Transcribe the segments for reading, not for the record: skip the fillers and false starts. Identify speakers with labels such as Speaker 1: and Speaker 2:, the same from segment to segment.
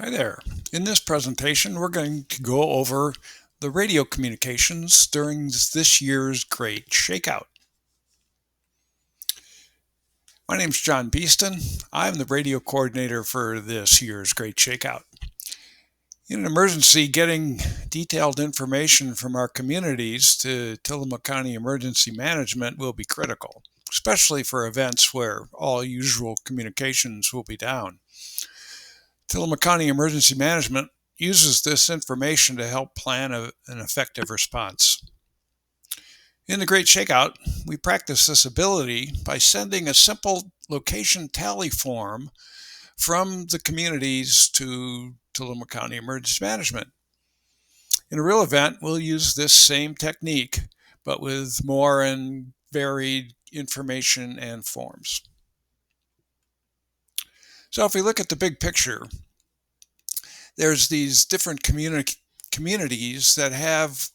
Speaker 1: Hi there. In this presentation, we're going to go over the radio communications during this year's Great Shakeout. My name is John Beeston. I'm the radio coordinator for this year's Great Shakeout. In an emergency, getting detailed information from our communities to Tillamook County Emergency Management will be critical, especially for events where all usual communications will be down. Tillamook County Emergency Management uses this information to help plan an effective response. In the Great Shakeout, we practice this ability by sending a simple location tally form from the communities to Tillamook County Emergency Management. In a real event, we'll use this same technique, but with more and varied information and forms. So if we look at the big picture, there's these different communities that have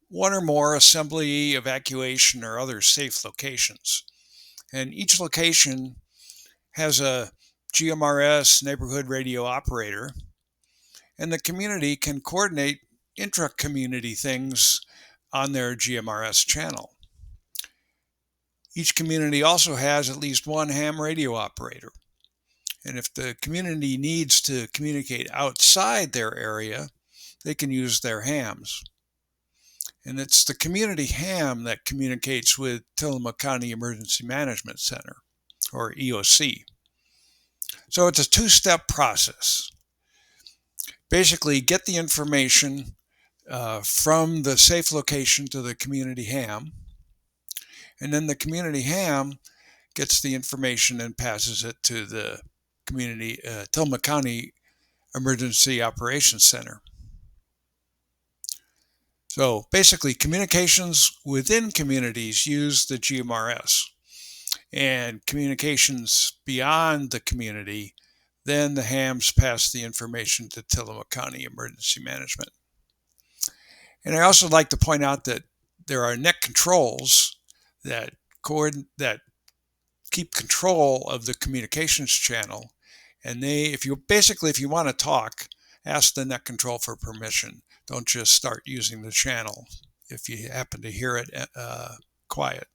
Speaker 1: one or more assembly, evacuation, or other safe locations. And each location has a GMRS neighborhood radio operator, and the community can coordinate intra-community things on their GMRS channel. Each community also has at least one ham radio operator. And if the community needs to communicate outside their area, they can use their hams. And it's the community ham that communicates with Tillamook County Emergency Management Center, or EOC. So it's a two-step process. Basically, get the information from the safe location to the community ham, and then the community ham gets the information and passes it to the community Tillamook County Emergency Operations Center. So basically, communications within communities use the GMRS, and communications beyond the community, then the hams pass the information to Tillamook County Emergency Management. And I also like to point out that there are net controls that keep control of the communications channel, and if you want to talk, ask the net control for permission. Don't just start using the channel if you happen to hear it quiet.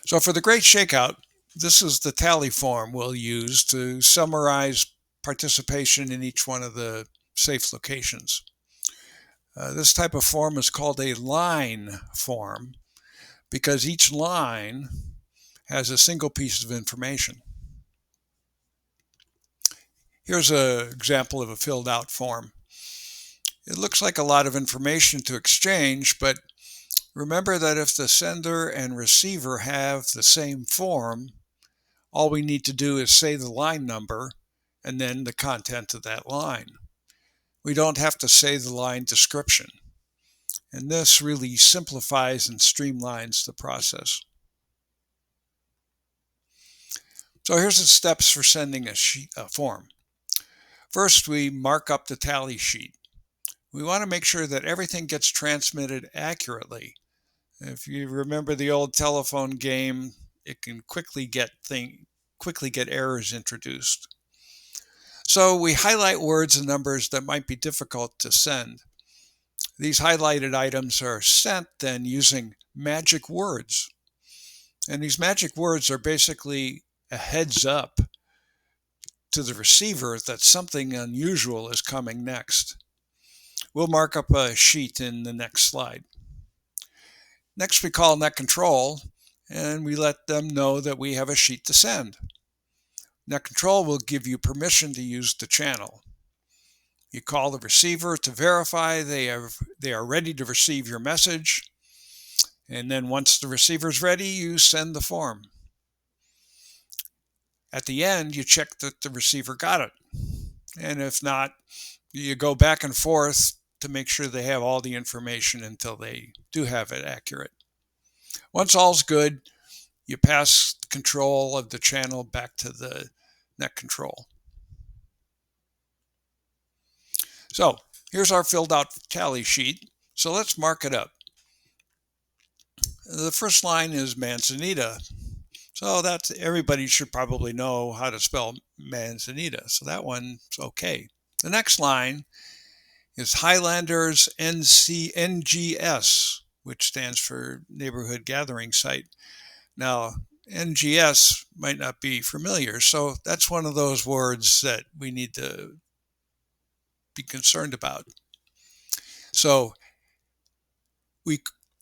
Speaker 1: So for the Great Shakeout, this is the tally form we'll use to summarize participation in each one of the safe locations. This type of form is called a line form because each line has a single piece of information. Here's an example of a filled out form. It looks like a lot of information to exchange, but remember that if the sender and receiver have the same form, all we need to do is say the line number and then the content of that line. We don't have to say the line description. And this really simplifies and streamlines the process. So here's the steps for sending a form. First, we mark up the tally sheet. We want to make sure that everything gets transmitted accurately. If you remember the old telephone game, it can quickly get errors introduced. So we highlight words and numbers that might be difficult to send. These highlighted items are sent then using magic words. And these magic words are basically a heads up to the receiver that something unusual is coming next. We'll mark up a sheet in the next slide. Next, we call net control, and we let them know that we have a sheet to send. Net control will give you permission to use the channel. You call the receiver to verify they are ready to receive your message, and then once the receiver's ready, you send the form. At the end, you check that the receiver got it. And if not, you go back and forth to make sure they have all the information until they do have it accurate. Once all's good, you pass control of the channel back to the net control. So here's our filled out tally sheet. So let's mark it up. The first line is Manzanita. So that's everybody should probably know how to spell manzanita. So that one's okay. The next line is Highlanders NGS, which stands for Neighborhood Gathering Site. Now, NGS might not be familiar, so that's one of those words that we need to be concerned about. So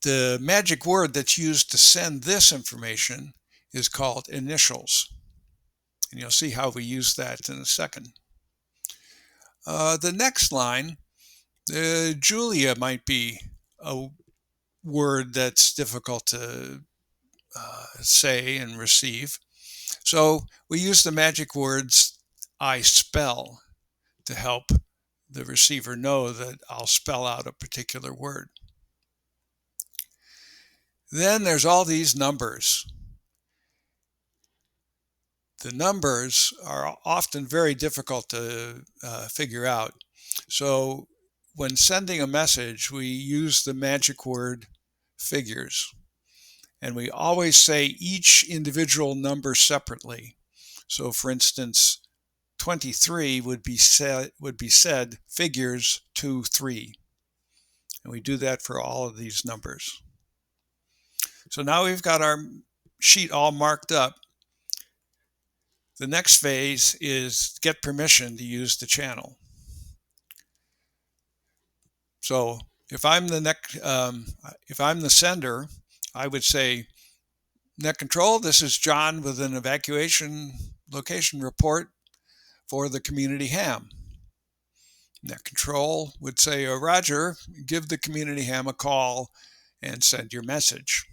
Speaker 1: the magic word that's used to send this information is called initials. And you'll see how we use that in a second. The next line, Julia might be a word that's difficult to say and receive. So we use the magic words I spell to help the receiver know that I'll spell out a particular word. Then there's all these numbers. The numbers are often very difficult to figure out. So when sending a message, we use the magic word figures. And we always say each individual number separately. So for instance, 23 would be said figures 2, 3. And we do that for all of these numbers. So now we've got our sheet all marked up. The next phase is get permission to use the channel. So if I'm the sender, I would say, Net Control, this is John with an evacuation location report for the community ham. Net Control would say, Roger, give the community ham a call and send your message.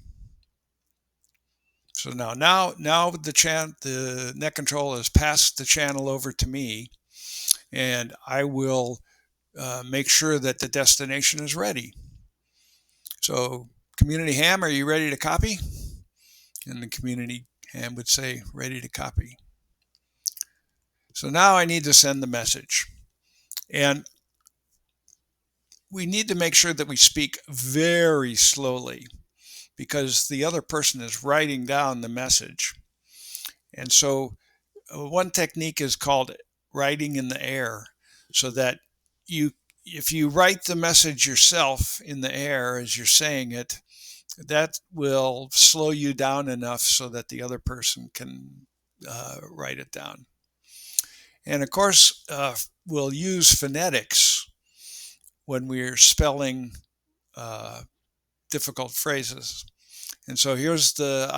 Speaker 1: So now the Net Control has passed the channel over to me, and I will make sure that the destination is ready. So community ham, are you ready to copy? And the community ham would say, ready to copy. So now I need to send the message. And we need to make sure that we speak very slowly because the other person is writing down the message. And so one technique is called writing in the air, so that if you write the message yourself in the air as you're saying it, that will slow you down enough so that the other person can write it down. And of course, we'll use phonetics when we're spelling difficult phrases. And so here's the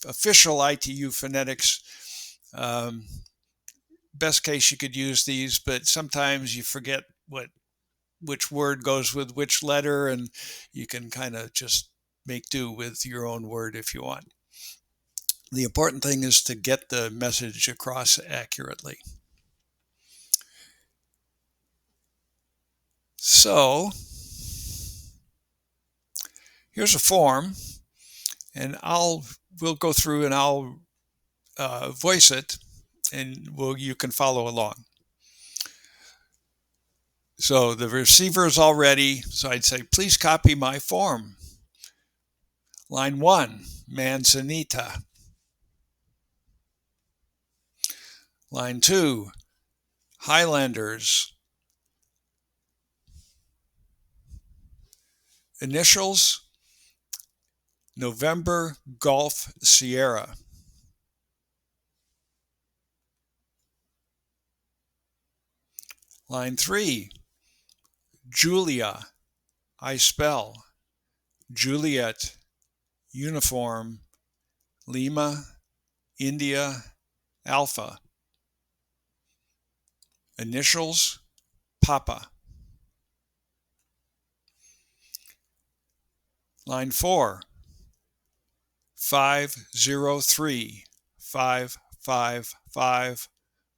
Speaker 1: official ITU phonetics. Best case you could use these, but sometimes you forget which word goes with which letter, and you can kind of just make do with your own word if you want. The important thing is to get the message across accurately. So here's a form, and we'll go through and I'll voice it, and you can follow along. So the receiver is all ready. So I'd say, please copy my form. Line 1, Manzanita. Line 2, Highlanders. Initials, November Golf Sierra. Line 3, Julia. I spell Juliet, Uniform, Lima, India, Alpha. Initials, Papa. Line 4, 503 555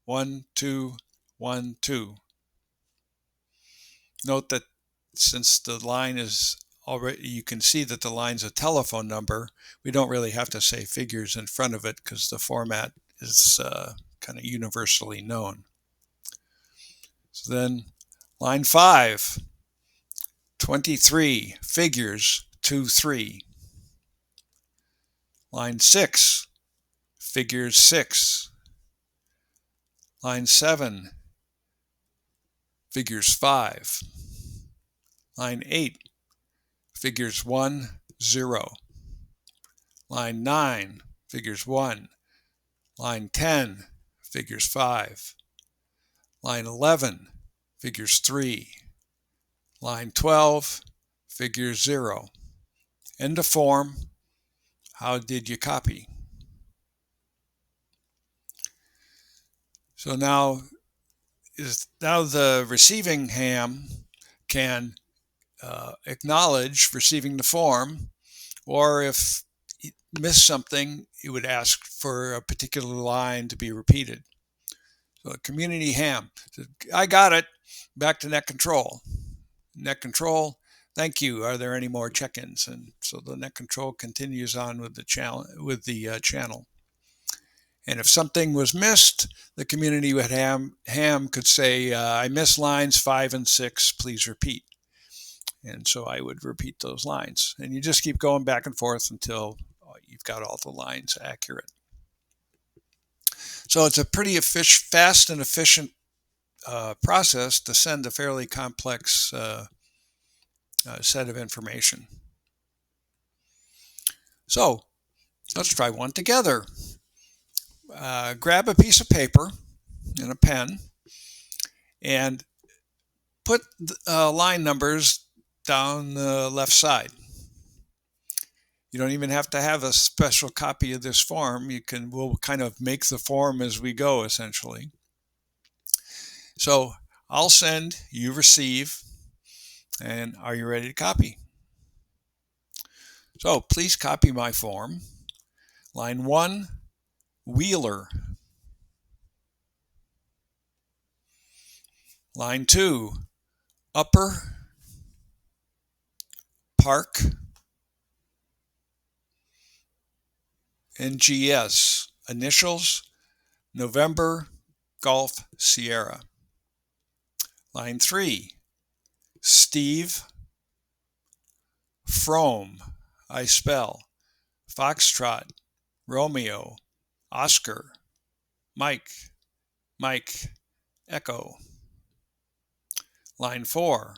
Speaker 1: 1212. Note that since the line is already, you can see that the line's a telephone number, we don't really have to say figures in front of it because the format is kind of universally known. So then line 5, 23, figures 2, 3. Line 6, figures 6. Line 7, figures 5. Line 8, figures 1, 0. Line 9, figures 1. Line 10, figures 5. Line 11, figures 3. Line 12, figures 0. End of form. How did you copy? So now the receiving ham can acknowledge receiving the form, or if it missed something, it would ask for a particular line to be repeated. So community ham, I got it. Back to net control. Net control, thank you. Are there any more check-ins? And so the net control continues on with the channel. And if something was missed, the community with ham could say, I missed lines 5 and 6, please repeat. And so I would repeat those lines. And you just keep going back and forth until you've got all the lines accurate. So it's a pretty fast and efficient process to send a fairly complex set of information. So let's try one together. Grab a piece of paper and a pen and put line numbers down the left side. You don't even have to have a special copy of this form. We'll kind of make the form as we go, essentially. So I'll send, you receive, and are you ready to copy? So please copy my form. Line 1, Wheeler. Line 2, Upper Park and GS. Initials, November Golf Sierra. Line 3, Steve Frome. I spell Foxtrot, Romeo, Oscar, Mike, Echo. Line 4,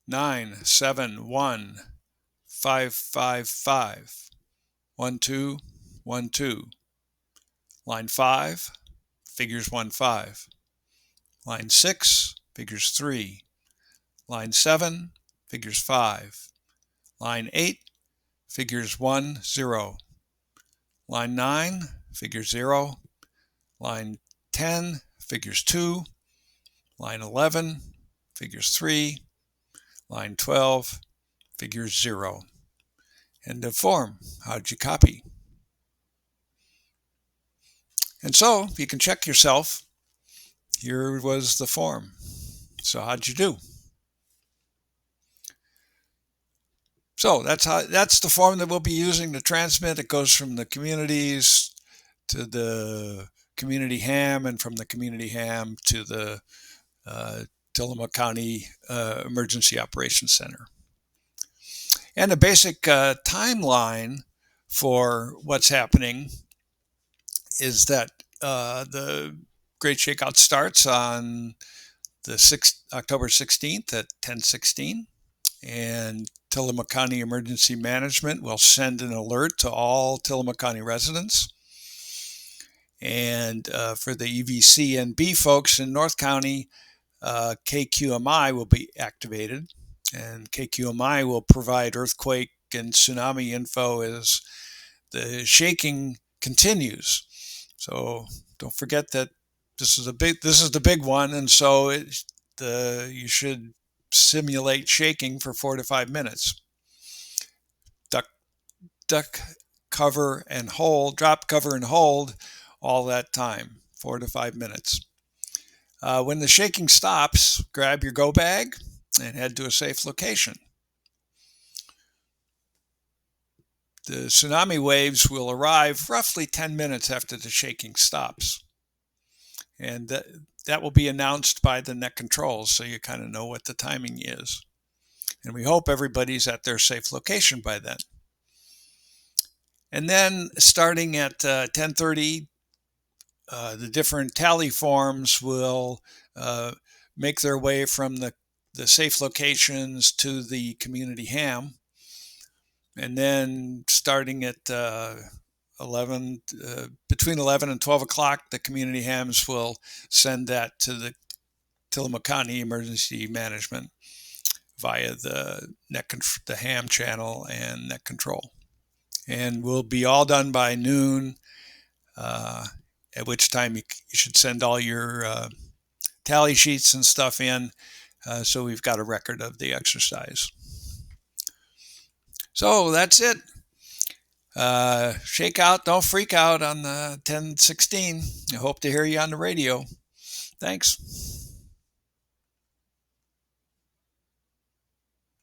Speaker 1: 97155 1212. Line 5, figures 15. Line 6, figures 3. Line 7, figures 5. Line 8, figures 1, 0. Line 9, figures 0. Line 10, figures 2. Line 11, figures 3. Line 12, figures 0. End of form. How'd you copy? And so you can check yourself. Here was the form. So how'd you do? So that's the form that we'll be using to transmit. It goes from the communities to the community ham, and from the community ham to the Tillamook County Emergency Operations Center. And the basic timeline for what's happening is that the Great Shakeout starts on the October 16th at 10:16, and Tillamook County Emergency Management will send an alert to all Tillamook County residents. And for the EVCNB folks in North County, KQMI will be activated, and KQMI will provide earthquake and tsunami info as the shaking continues. So don't forget that this is the big one, and so you should simulate shaking for 4 to 5 minutes. Duck, cover, and hold. Drop, cover, and hold all that time, 4 to 5 minutes. When the shaking stops, grab your go bag and head to a safe location. The tsunami waves will arrive roughly 10 minutes after the shaking stops. And that will be announced by the net controls, so you kind of know what the timing is. And we hope everybody's at their safe location by then. And then starting at 10:30, the different tally forms will make their way from the safe locations to the community ham. And then starting at 11, between 11 and 12 o'clock, the community hams will send that to the Tillamook County Emergency Management via the ham channel and net control. And we'll be all done by noon, at which time you should send all your tally sheets and stuff in, so we've got a record of the exercise. So that's it. Shake out, don't freak out on the 1016. I hope to hear you on the radio. Thanks.